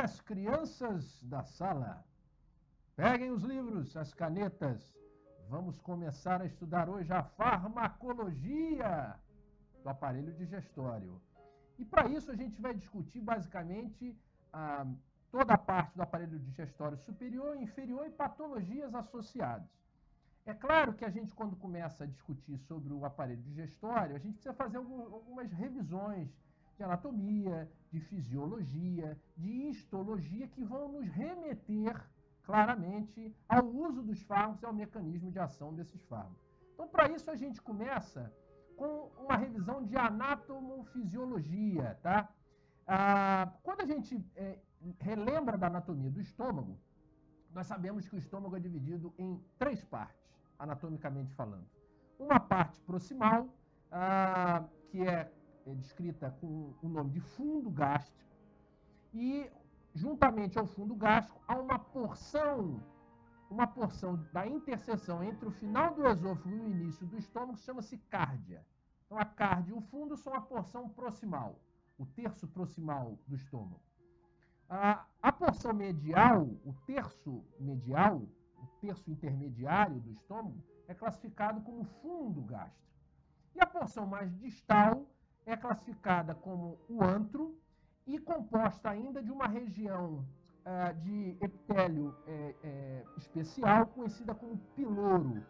dias, crianças da sala. Peguem os livros, as canetas. Vamos começar a estudar hoje a farmacologia do aparelho digestório. E para isso a gente vai discutir basicamente toda a parte do aparelho digestório superior, inferior e patologias associadas. É claro que a gente, quando começa a discutir sobre o aparelho digestório, a gente precisa fazer algumas revisões de anatomia, de fisiologia, de histologia, que vão nos remeter claramente ao uso dos fármacos e ao mecanismo de ação desses fármacos. Então, para isso, a gente começa com uma revisão de anatomofisiologia, tá? Quando a gente relembra da anatomia do estômago, nós sabemos que o estômago é dividido em 3 partes, anatomicamente falando. Uma parte proximal, que é descrita com o nome de fundo gástrico, e juntamente ao fundo gástrico há uma porção da interseção entre o final do esôfago e o início do estômago, que chama-se cárdia. Então, a cárdia e o fundo são a porção proximal, o terço proximal do estômago. A porção medial, o terço medial, o terço intermediário do estômago, é classificado como fundo gástrico. E a porção mais distal é classificada como o antro e composta ainda de uma região de epitélio especial, conhecida como piloro.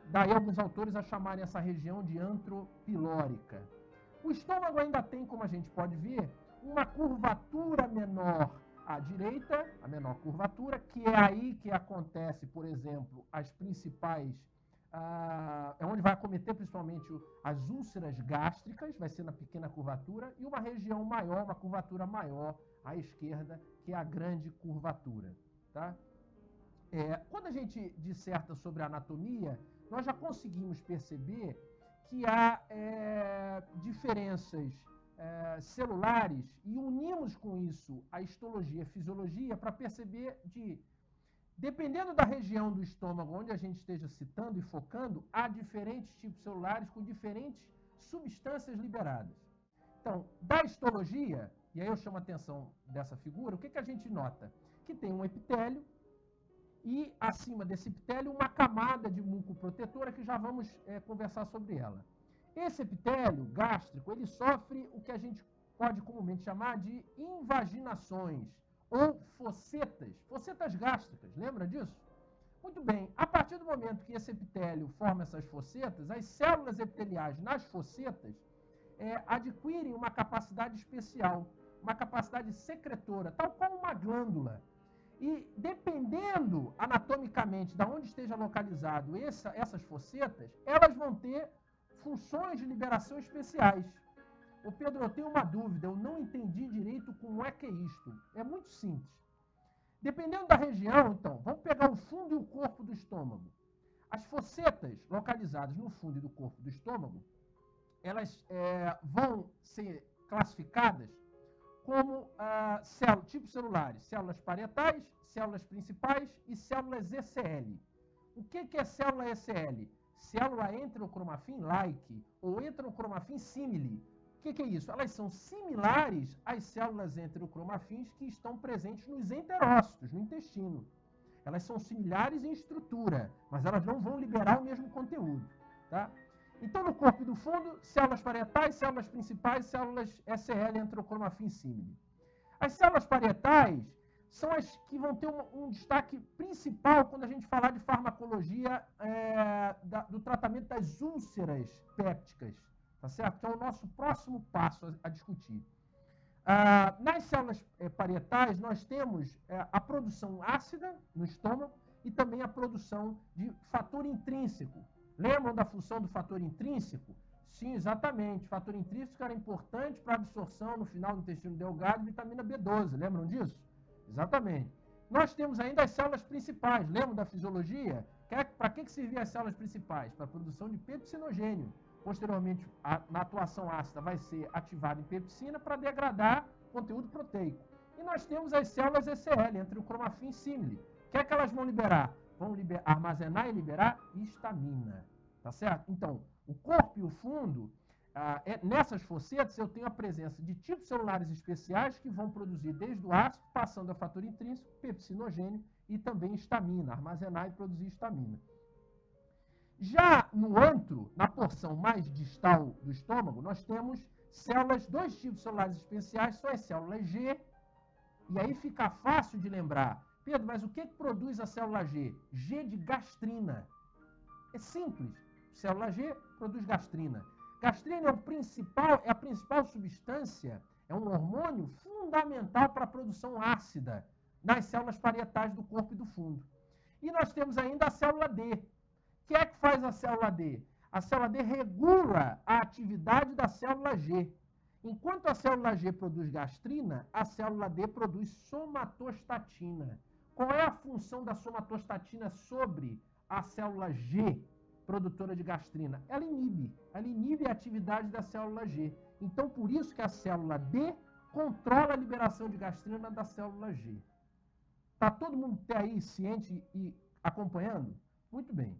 Daí alguns autores a chamarem essa região de antropilórica. O estômago ainda tem, como a gente pode ver, uma curvatura menor à direita, a menor curvatura, que é aí que acontece, por exemplo, as principais... é onde vai acometer principalmente as úlceras gástricas, vai ser na pequena curvatura, e uma região maior, uma curvatura maior à esquerda, que é a grande curvatura. Tá? Quando a gente disserta sobre a anatomia, nós já conseguimos perceber que há diferenças celulares e unimos com isso a histologia e a fisiologia para perceber dependendo da região do estômago onde a gente esteja citando e focando, há diferentes tipos celulares com diferentes substâncias liberadas. Então, da histologia, e aí eu chamo a atenção dessa figura, o que a gente nota? Que tem um epitélio e, acima desse epitélio, uma camada de mucoprotetora que já vamos conversar sobre ela. Esse epitélio gástrico, ele sofre o que a gente pode comumente chamar de invaginações, ou fossetas gástricas, lembra disso? Muito bem, a partir do momento que esse epitélio forma essas fossetas, as células epiteliais nas fossetas adquirem uma capacidade especial, uma capacidade secretora, tal como uma glândula. E dependendo anatomicamente de onde esteja localizado essas fossetas, elas vão ter funções de liberação especiais. Ô Pedro, eu tenho uma dúvida, eu não entendi direito como é que é isto. É muito simples. Dependendo da região, então, vamos pegar o fundo e o corpo do estômago. As fossetas localizadas no fundo do corpo do estômago, elas vão ser classificadas como tipos celulares, células parietais, células principais e células ECL. O que é célula ECL? Célula enterocromafin-like ou enterocromafin-simile. O que é isso? Elas são similares às células enterocromafins que estão presentes nos enterócitos, no intestino. Elas são similares em estrutura, mas elas não vão liberar o mesmo conteúdo. Tá? Então, no corpo do fundo, células parietais, células principais, células SL, enterocromafin-simile. As células parietais são as que vão ter um destaque principal quando a gente falar de farmacologia do tratamento das úlceras pépticas. Tá certo? Que é o nosso próximo passo a discutir. Nas células parietais, nós temos a produção ácida no estômago e também a produção de fator intrínseco. Lembram da função do fator intrínseco? Sim, exatamente. O fator intrínseco era importante para a absorção no final do intestino delgado de vitamina B12. Lembram disso? Exatamente. Nós temos ainda as células principais. Lembram da fisiologia? Para que serviam as células principais? Para a produção de pepsinogênio. Posteriormente, na atuação ácida, vai ser ativada em pepsina para degradar conteúdo proteico. E nós temos as células ECL, enterocromafin-simile. O que é que elas vão liberar? Vão armazenar e liberar histamina. Tá certo? Então, o corpo e o fundo nessas fossetas eu tenho a presença de tipos celulares especiais que vão produzir desde o ácido, passando a fator intrínseco, pepsinogênio e também histamina, armazenar e produzir histamina. Já no antro, na porção mais distal do estômago, nós temos células, dois tipos celulares especiais, são as células G, e aí fica fácil de lembrar. Pedro, mas o que produz a célula G? G de gastrina. É simples. Célula G produz gastrina. Gastrina é a principal substância, é um hormônio fundamental para a produção ácida nas células parietais do corpo e do fundo. E nós temos ainda a célula D. O que é que faz a célula D? A célula D regula a atividade da célula G. Enquanto a célula G produz gastrina, a célula D produz somatostatina. Qual é a função da somatostatina sobre a célula G, produtora de gastrina? Ela inibe a atividade da célula G. Então, por isso que a célula D controla a liberação de gastrina da célula G. Está todo mundo aí ciente e acompanhando? Muito bem.